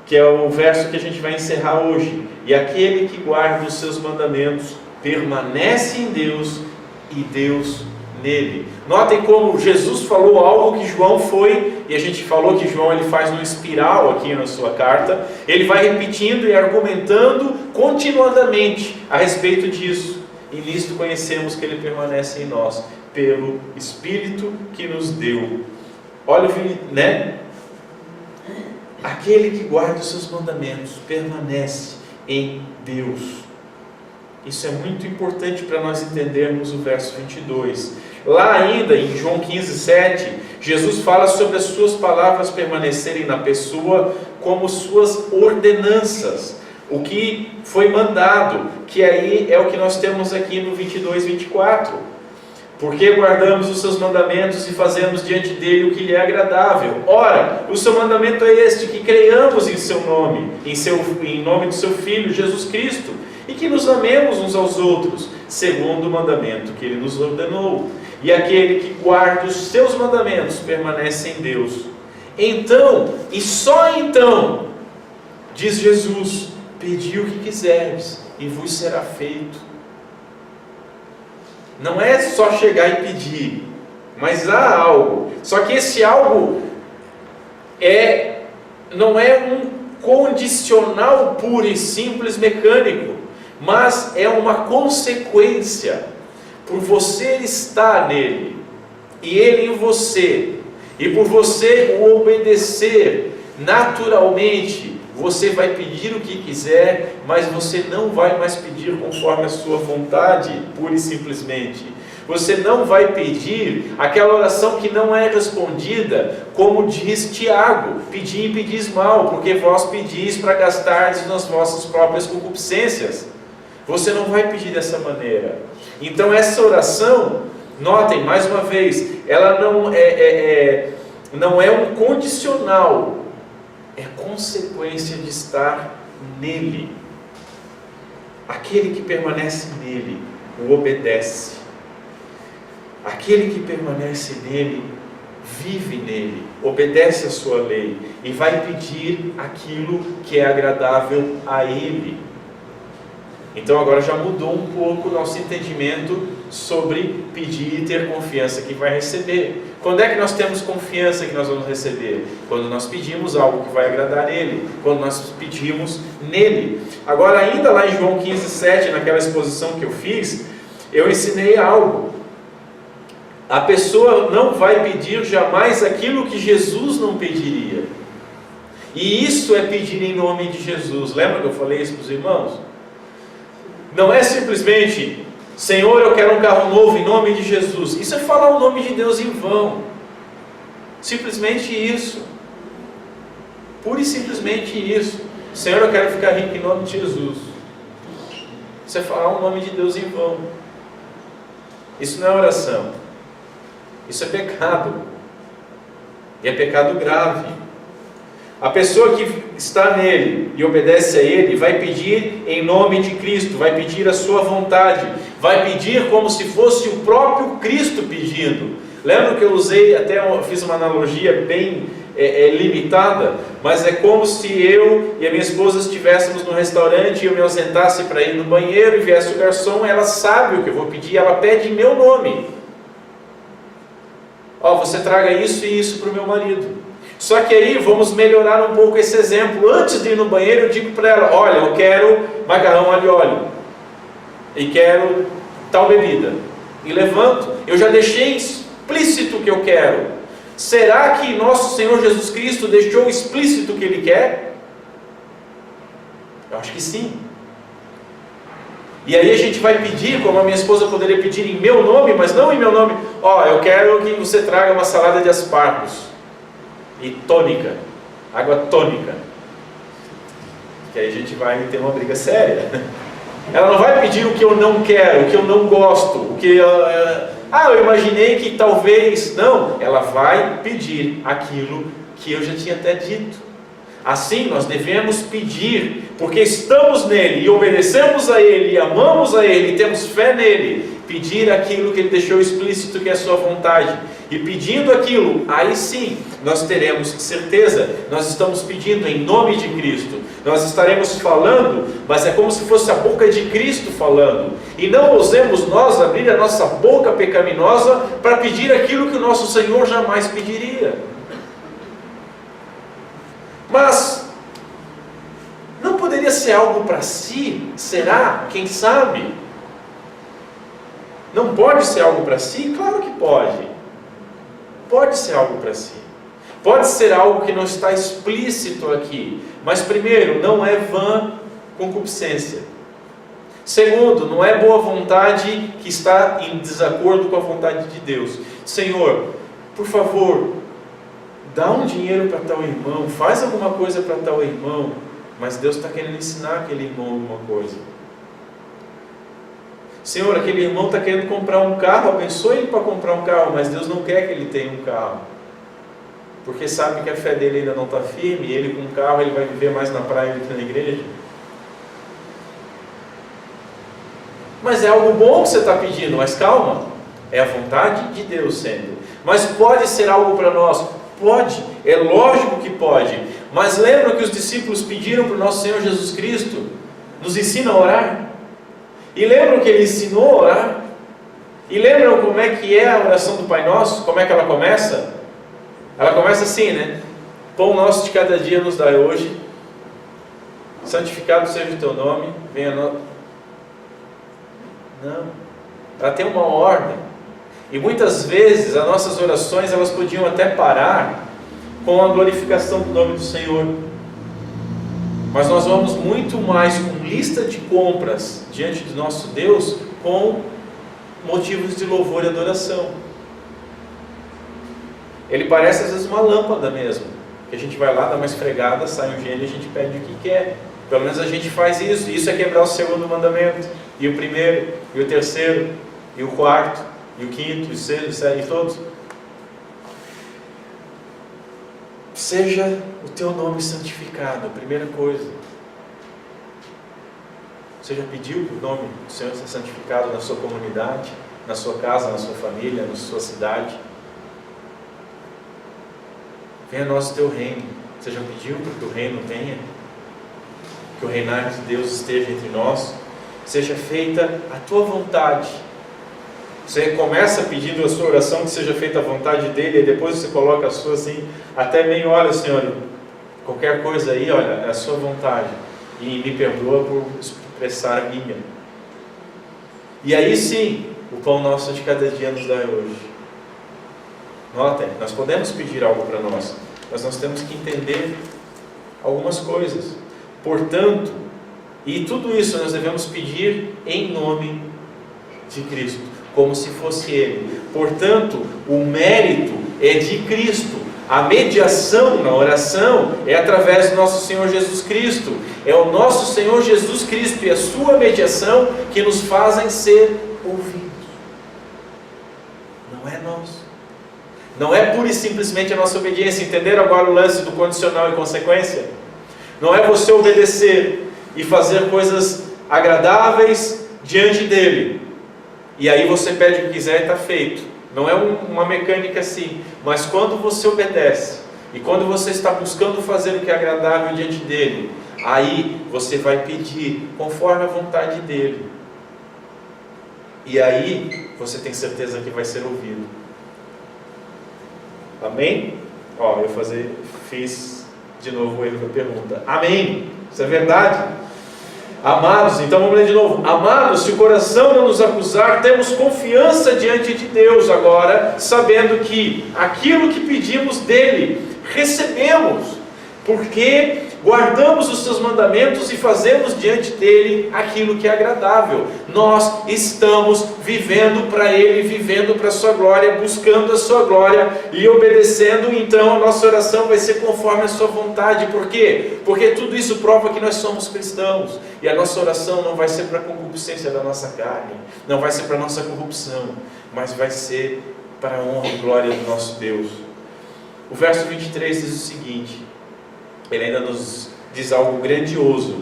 que é o verso que a gente vai encerrar hoje. E aquele que guarda os seus mandamentos permanece em Deus e Deus nele. Notem como Jesus falou algo que João foi, e a gente falou que João ele faz uma espiral aqui na sua carta. Ele vai repetindo e argumentando continuadamente a respeito disso. E nisto conhecemos que ele permanece em nós, pelo Espírito que nos deu. Olha, né? Aquele que guarda os seus mandamentos permanece em Deus. Isso é muito importante para nós entendermos o verso 22. Lá ainda, em João 15, 7, Jesus fala sobre as suas palavras permanecerem na pessoa como suas ordenanças. O que foi mandado, que aí é o que nós temos aqui no 22, 24. Porque guardamos os seus mandamentos e fazemos diante dele o que lhe é agradável. Ora, o seu mandamento é este, que creiamos em seu nome, em nome do seu Filho, Jesus Cristo, e que nos amemos uns aos outros, segundo o mandamento que ele nos ordenou. E aquele que guarda os seus mandamentos permanece em Deus. Então, e só então, diz Jesus, pedi o que quiseres e vos será feito. Não é só chegar e pedir, mas há algo. Só que esse algo não é um condicional puro e simples mecânico, mas é uma consequência. Por você estar nele e ele em você, e por você o obedecer naturalmente, você vai pedir o que quiser, mas você não vai mais pedir conforme a sua vontade, pura e simplesmente. Você não vai pedir aquela oração que não é respondida, como diz Tiago, pedi e pedis mal, porque vós pedis para gastardes nas vossas próprias concupiscências. Você não vai pedir dessa maneira. Então essa oração, Notem, mais uma vez, ela não é um condicional, é consequência de estar nele. Aquele que permanece nele, o obedece. Aquele que permanece nele, vive nele, obedece a sua lei e vai pedir aquilo que é agradável a ele. Então agora já mudou um pouco o nosso entendimento sobre pedir e ter confiança que vai receber. Quando é que nós temos confiança que nós vamos receber? Quando nós pedimos algo que vai agradar ele, quando nós pedimos nele. Agora ainda lá em João 15:7, naquela exposição que eu fiz, eu ensinei algo. A pessoa não vai pedir jamais aquilo que Jesus não pediria. E isso é pedir em nome de Jesus. Lembra que eu falei isso para os irmãos? Não é simplesmente, Senhor, eu quero um carro novo em nome de Jesus. Isso é falar o nome de Deus em vão. Simplesmente isso. Pura e simplesmente isso. Senhor, eu quero ficar rico em nome de Jesus. Isso é falar o nome de Deus em vão. Isso não é oração. Isso é pecado. E é pecado grave. A pessoa que está nele e obedece a ele vai pedir em nome de Cristo, vai pedir a sua vontade, vai pedir como se fosse o próprio Cristo pedindo. Lembra que eu usei, até eu fiz uma analogia bem limitada, mas é como se eu e a minha esposa estivéssemos no restaurante e eu me ausentasse para ir no banheiro e viesse o garçom, ela sabe o que eu vou pedir, ela pede em meu nome. Ó, você traga isso e isso para o meu marido. Só que aí vamos melhorar um pouco esse exemplo. Antes de ir no banheiro eu digo para ela, olha, eu quero macarrão alho e óleo e quero tal bebida, e levanto, eu já deixei explícito o que eu quero. Será que nosso Senhor Jesus Cristo deixou explícito o que Ele quer? Eu acho que sim. E aí a gente vai pedir, como a minha esposa poderia pedir em meu nome, mas não em meu nome. Ó, eu quero que você traga uma salada de aspargos e tônica, água tônica, que aí a gente vai ter uma briga séria. Ela não vai pedir o que eu não quero, o que eu não gosto, o que eu imaginei que talvez, não, ela vai pedir aquilo que eu já tinha até dito. Assim nós devemos pedir, porque estamos nele e obedecemos a ele, e amamos a ele, e temos fé nele, pedir aquilo que ele deixou explícito, que é a sua vontade. E pedindo aquilo, aí sim, nós teremos certeza, nós estamos pedindo em nome de Cristo, nós estaremos falando, mas é como se fosse a boca de Cristo falando, e não ousemos nós abrir a nossa boca pecaminosa para pedir aquilo que o nosso Senhor jamais pediria. Mas, não poderia ser algo para si? Será? Quem sabe? Não pode ser algo para si? Claro que pode. Pode ser algo para si. Pode ser algo que não está explícito aqui. Mas primeiro, não é vã concupiscência. Segundo, não é boa vontade que está em desacordo com a vontade de Deus. Senhor, por favor, dá um dinheiro para tal irmão, faz alguma coisa para tal irmão. Mas Deus está querendo ensinar aquele irmão alguma coisa. Senhor, aquele irmão está querendo comprar um carro, abençoe ele para comprar um carro, mas Deus não quer que ele tenha um carro, porque sabe que a fé dele ainda não está firme, e ele com um carro ele vai viver mais na praia do que na igreja. Mas é algo bom que você está pedindo, mas calma, é a vontade de Deus sendo. Mas pode ser algo para nós? Pode, é lógico que pode, mas lembra que os discípulos pediram para o nosso Senhor Jesus Cristo? Nos ensina a orar? E lembram que Ele ensinou a orar? E lembram como é que é a oração do Pai Nosso? Como é que ela começa? Ela começa assim, né? Pão nosso de cada dia nos dai hoje, santificado seja o teu nome, venha a nós. Não, ela tem uma ordem. E muitas vezes as nossas orações elas podiam até parar com a glorificação do nome do Senhor. Mas nós vamos muito mais com lista de compras diante do nosso Deus, com motivos de louvor e adoração. Ele parece às vezes uma lâmpada mesmo, que a gente vai lá, dá uma esfregada, sai um gênio e a gente pede o que quer. Pelo menos a gente faz isso. Isso é quebrar o segundo mandamento, e o primeiro, e o terceiro, e o quarto. e o quinto, e o sexto, e o sétimo, e todos. Seja o teu nome santificado, a primeira coisa. Você já pediu que o nome do Senhor seja santificado na sua comunidade, na sua casa, na sua família, na sua cidade? Venha a nós o teu reino. Você já pediu para que o reino venha? Que o reinado de Deus esteja entre nós? Seja feita a tua vontade. Você começa pedindo a sua oração que seja feita a vontade dele, e depois você coloca a sua assim, até meio, olha Senhor, qualquer coisa aí, olha, é a sua vontade, e me perdoa por expressar a minha. E aí sim, o pão nosso de cada dia nos dá hoje. Notem, nós podemos pedir algo para nós, mas nós temos que entender algumas coisas. Portanto, e tudo isso nós devemos pedir em nome de Cristo, como se fosse Ele. Portanto, o mérito é de Cristo. A mediação na oração é através do nosso Senhor Jesus Cristo. É o nosso Senhor Jesus Cristo e a sua mediação que nos fazem ser ouvidos. Não é nós. Não é pura e simplesmente a nossa obediência. Entenderam agora o lance do condicional e consequência? Não é você obedecer e fazer coisas agradáveis diante dele, e aí você pede o que quiser e está feito. Não é uma mecânica assim. Mas quando você obedece, e quando você está buscando fazer o que é agradável diante dele, aí você vai pedir conforme a vontade dele, e aí você tem certeza que vai ser ouvido. Amém? Ó, fiz de novo o erro da pergunta. Amém? Isso é verdade? Amados, então vamos ler de novo. Amados, se o coração não nos acusar, temos confiança diante de Deus agora, sabendo que aquilo que pedimos dele, recebemos, porque guardamos os seus mandamentos e fazemos diante dele aquilo que é agradável. Nós estamos vivendo para ele, vivendo para a sua glória, buscando a sua glória e obedecendo. Então a nossa oração vai ser conforme a sua vontade. Por quê? Porque tudo isso prova que nós somos cristãos, e a nossa oração não vai ser para a concupiscência da nossa carne, não vai ser para a nossa corrupção, mas vai ser para a honra e glória do nosso Deus. O verso 23 diz o seguinte, ele ainda nos diz algo grandioso.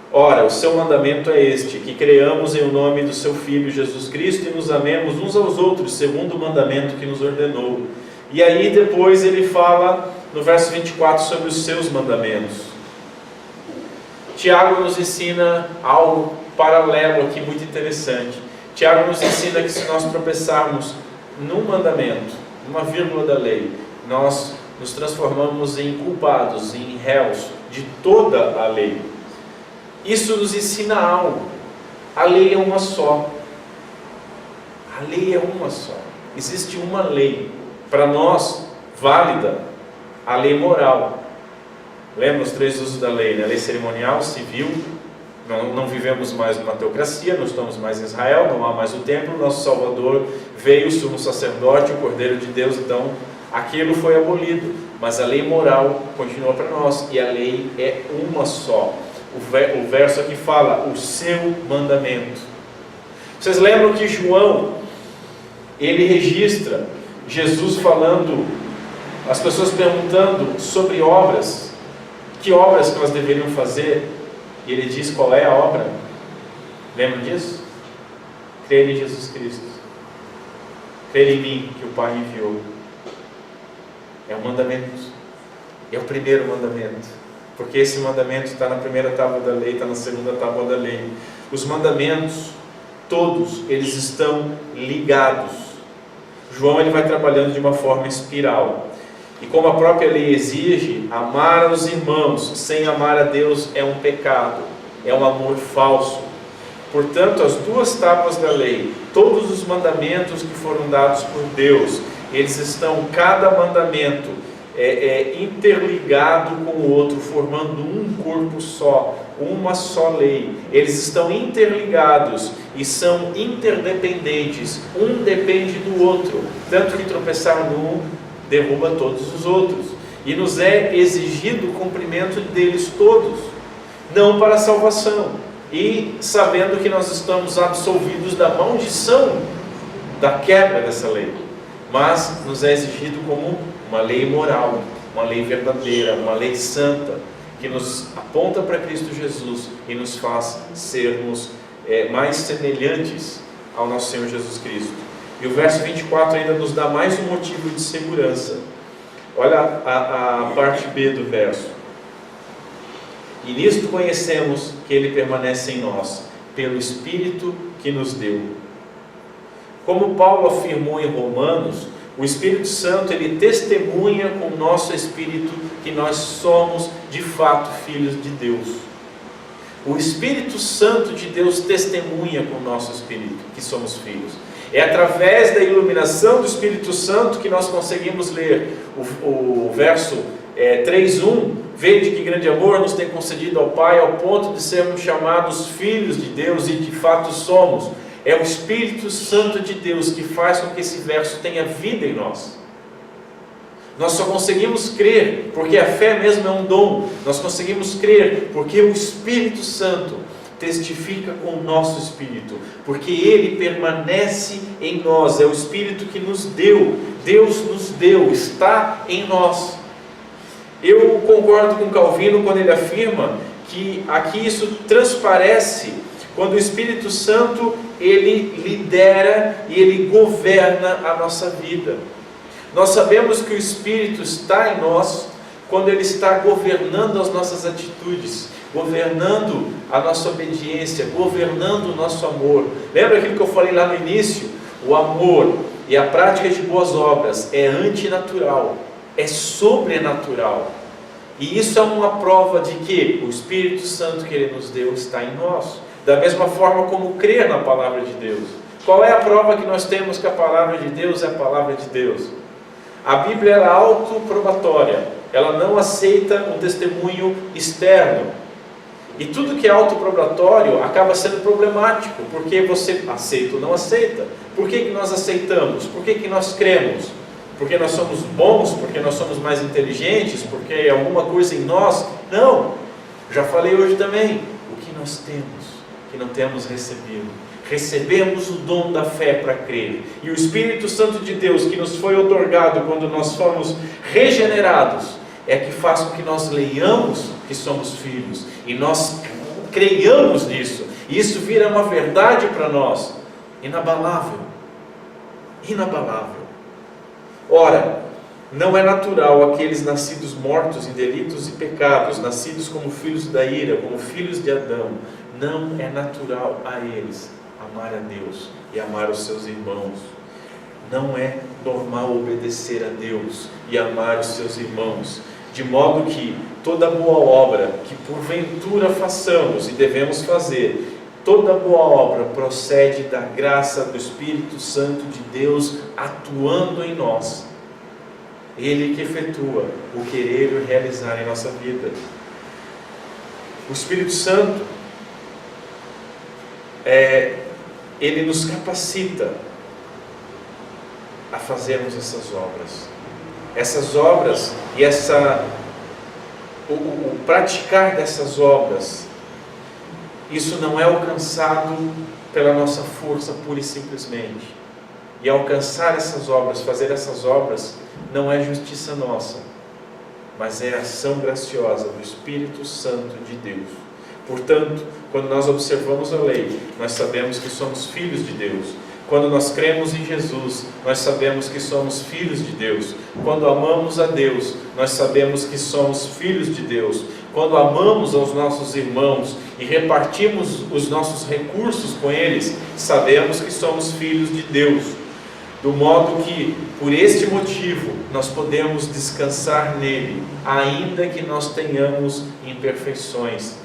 Ora, o seu mandamento é este, que creamos em o nome do seu Filho Jesus Cristo e nos amemos uns aos outros, segundo o mandamento que nos ordenou. E aí depois ele fala no verso 24 sobre os seus mandamentos. Tiago nos ensina algo paralelo aqui muito interessante. Tiago nos ensina que se nós tropeçarmos num mandamento, numa vírgula da lei, nós nos transformamos em culpados, em réus de toda a lei. Isso nos ensina algo. A lei é uma só. A lei é uma só. Existe uma lei, para nós, válida, a lei moral. Lembra os 3 usos da lei, né? A lei cerimonial, civil. Não vivemos mais numa teocracia, não estamos mais em Israel, não há mais o templo, nosso Salvador veio, o sumo sacerdote, o Cordeiro de Deus, então aquilo foi abolido, mas a lei moral continua para nós, e a lei é uma só. O verso aqui fala, o seu mandamento. Vocês lembram que João, ele registra Jesus falando, as pessoas perguntando sobre obras, que obras que nós deveriam fazer, e ele diz qual é a obra? Lembram disso? Crer em Jesus Cristo, crer em mim, que o Pai enviou. É um mandamento, é o primeiro mandamento, porque esse mandamento está na primeira tábua da lei, está na segunda tábua da lei. Os mandamentos, todos, eles estão ligados. João ele vai trabalhando de uma forma espiral, e como a própria lei exige, amar aos irmãos sem amar a Deus é um pecado, é um amor falso. Portanto, as 2 tábuas da lei, todos os mandamentos que foram dados por Deus, eles estão, cada mandamento interligado com o outro, formando um corpo só, uma só lei. Eles estão interligados e são interdependentes, um depende do outro, tanto que tropeçar num derruba todos os outros, e nos é exigido o cumprimento deles todos, não para a salvação, e sabendo que nós estamos absolvidos da maldição da quebra dessa lei, mas nos é exigido como uma lei moral, uma lei verdadeira, uma lei santa, que nos aponta para Cristo Jesus e nos faz sermos mais semelhantes ao nosso Senhor Jesus Cristo. E o verso 24 ainda nos dá mais um motivo de segurança. Olha a parte B do verso. E nisto conhecemos que Ele permanece em nós, pelo Espírito que nos deu. Como Paulo afirmou em Romanos, o Espírito Santo, ele testemunha com o nosso espírito que nós somos de fato filhos de Deus. O Espírito Santo de Deus testemunha com o nosso espírito que somos filhos. É através da iluminação do Espírito Santo que nós conseguimos ler o verso 3:1. Vede que grande amor nos tem concedido ao Pai, ao ponto de sermos chamados filhos de Deus, e de fato somos. É o Espírito Santo de Deus que faz com que esse verso tenha vida em nós. Nós só conseguimos crer, porque a fé mesmo é um dom. Nós conseguimos crer porque o Espírito Santo testifica com o nosso espírito, porque Ele permanece em nós. É o Espírito que nos deu, Deus nos deu, está em nós. Eu concordo com Calvino quando ele afirma que aqui isso transparece quando o Espírito Santo ele lidera e ele governa a nossa vida. Nós sabemos que o Espírito está em nós quando ele está governando as nossas atitudes, governando a nossa obediência, governando o nosso amor. Lembra aquilo que eu falei lá no início? O amor e a prática de boas obras é antinatural, é sobrenatural. E isso é uma prova de que o Espírito Santo que Ele nos deu está em nós. Da mesma forma como crer na palavra de Deus. Qual é a prova que nós temos que a palavra de Deus é a palavra de Deus? A Bíblia é autoprobatória. Ela não aceita um testemunho externo. E tudo que é autoprobatório acaba sendo problemático, porque você aceita ou não aceita. Por que nós aceitamos? Por que nós cremos? Porque nós somos bons? Porque nós somos mais inteligentes? Porque é alguma coisa em nós? Não! Já falei hoje também. O que nós temos, que não temos recebido. Recebemos o dom da fé para crer. E o Espírito Santo de Deus, que nos foi outorgado quando nós fomos regenerados, é que faz com que nós leiamos que somos filhos. E nós creiamos nisso. E isso vira uma verdade para nós. Inabalável. Inabalável. Ora, não é natural aqueles nascidos mortos em delitos e pecados, nascidos como filhos da ira, como filhos de Adão. Não é natural a eles amar a Deus e amar os seus irmãos. Não é normal obedecer a Deus e amar os seus irmãos. De modo que toda boa obra que porventura façamos e devemos fazer, toda boa obra procede da graça do Espírito Santo de Deus atuando em nós. Ele que efetua o querer e o realizar em nossa vida. O Espírito Santo, ele nos capacita a fazermos essas obras. Essas obras e o praticar dessas obras, isso não é alcançado pela nossa força pura e simplesmente. E alcançar essas obras, fazer essas obras, não é justiça nossa, mas é ação graciosa do Espírito Santo de Deus. Portanto, quando nós observamos a lei, nós sabemos que somos filhos de Deus. Quando nós cremos em Jesus, nós sabemos que somos filhos de Deus. Quando amamos a Deus, nós sabemos que somos filhos de Deus. Quando amamos aos nossos irmãos e repartimos os nossos recursos com eles, sabemos que somos filhos de Deus. Do modo que, por este motivo, nós podemos descansar nele, ainda que nós tenhamos imperfeições.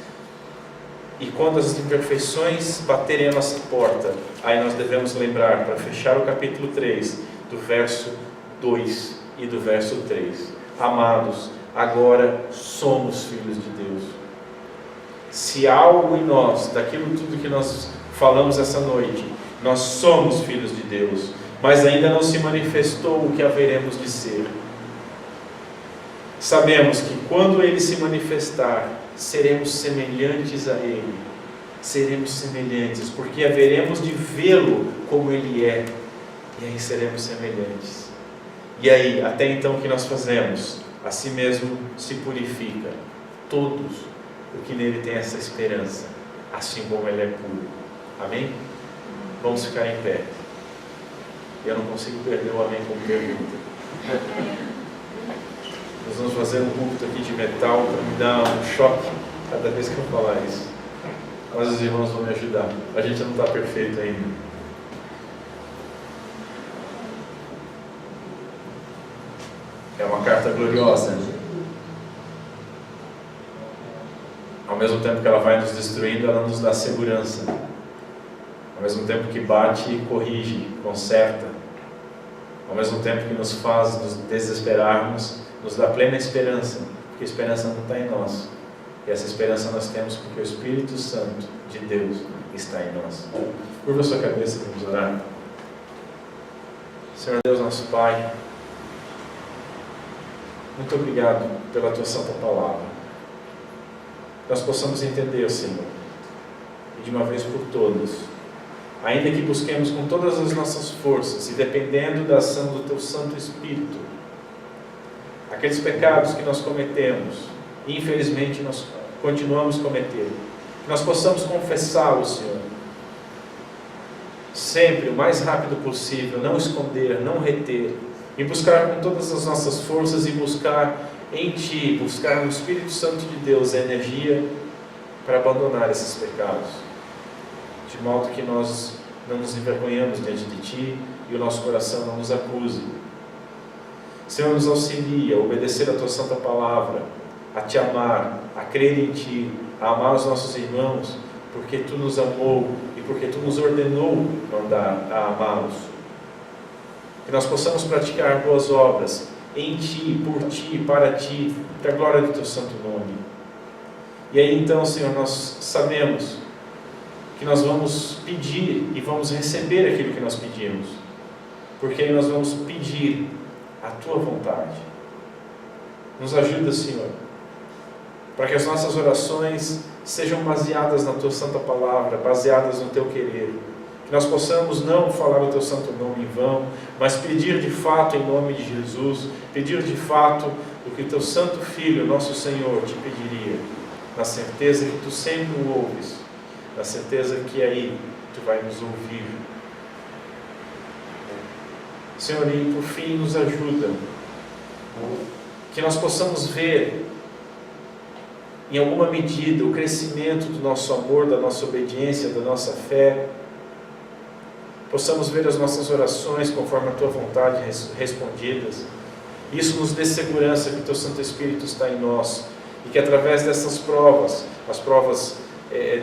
E quando as imperfeições baterem a nossa porta, aí nós devemos lembrar, para fechar o capítulo 3, do verso 2 e do verso 3. Amados, agora somos filhos de Deus. Se há algo em nós, daquilo tudo que nós falamos essa noite, nós somos filhos de Deus, mas ainda não se manifestou o que haveremos de ser. Sabemos que quando Ele se manifestar, seremos semelhantes a Ele. Seremos semelhantes, porque haveremos de vê-lo como Ele é. E aí seremos semelhantes. E aí, até então, o que nós fazemos? A si mesmo se purifica. Todos, porque nele tem essa esperança, assim como ele é puro. Amém? Vamos ficar em pé. Eu não consigo perder o amém como pergunta. Nós vamos fazer um culto aqui de metal para me dar um choque cada vez que eu falar isso. Mas os irmãos vão me ajudar. A gente não está perfeito ainda. É uma carta gloriosa. Ao mesmo tempo que ela vai nos destruindo, ela nos dá segurança. Ao mesmo tempo que bate, corrige, conserta. Ao mesmo tempo que nos faz nos desesperarmos, nos dá plena esperança, porque a esperança não está em nós. E essa esperança nós temos porque o Espírito Santo de Deus está em nós. Curva a sua cabeça, vamos orar. Senhor Deus, nosso Pai, muito obrigado pela Tua Santa Palavra. Nós possamos entender, Senhor, e de uma vez por todas, ainda que busquemos com todas as nossas forças e dependendo da ação do Teu Santo Espírito, aqueles pecados que nós cometemos, e infelizmente nós continuamos cometendo, que nós possamos confessá-los, Senhor, sempre o mais rápido possível, não esconder, não reter, e buscar com todas as nossas forças e buscar em Ti, buscar no Espírito Santo de Deus a energia para abandonar esses pecados, de modo que nós não nos envergonhamos diante de Ti e o nosso coração não nos acuse. Senhor, nos auxilia a obedecer a Tua Santa Palavra, a Te amar, a crer em Ti, a amar os nossos irmãos, porque Tu nos amou e porque Tu nos ordenou mandar a amá-los. Que nós possamos praticar boas obras em Ti, por Ti, para Ti, para a glória do Teu santo nome. E aí então, Senhor, nós sabemos que nós vamos pedir e vamos receber aquilo que nós pedimos, porque aí nós vamos pedir a Tua vontade. Nos ajuda, Senhor, para que as nossas orações sejam baseadas na Tua Santa Palavra, baseadas no Teu querer. Que nós possamos não falar o Teu santo nome em vão, mas pedir de fato em nome de Jesus, pedir de fato o que o Teu Santo Filho, nosso Senhor, te pediria, na certeza que Tu sempre o ouves, na certeza que aí Tu vai nos ouvir. Senhor, e por fim nos ajuda, que nós possamos ver em alguma medida o crescimento do nosso amor, da nossa obediência, da nossa fé, possamos ver as nossas orações conforme a Tua vontade respondidas. Isso nos dê segurança que o Teu Santo Espírito está em nós e que através dessas provas, as provas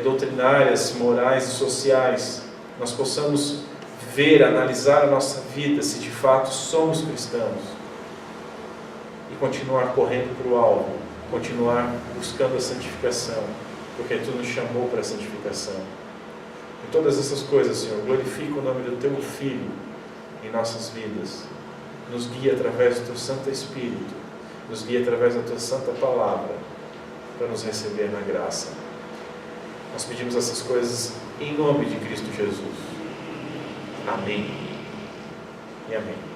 doutrinárias, morais e sociais, nós possamos ver, analisar a nossa vida, se de fato somos cristãos, e continuar correndo para o alvo, continuar buscando a santificação, porque Tu nos chamou para a santificação. Em todas essas coisas, Senhor, glorifica o nome do Teu Filho em nossas vidas. Nos guia através do Teu Santo Espírito, nos guia através da Tua Santa Palavra, para nos receber na graça. Nós pedimos essas coisas em nome de Cristo Jesus. Amém e amém.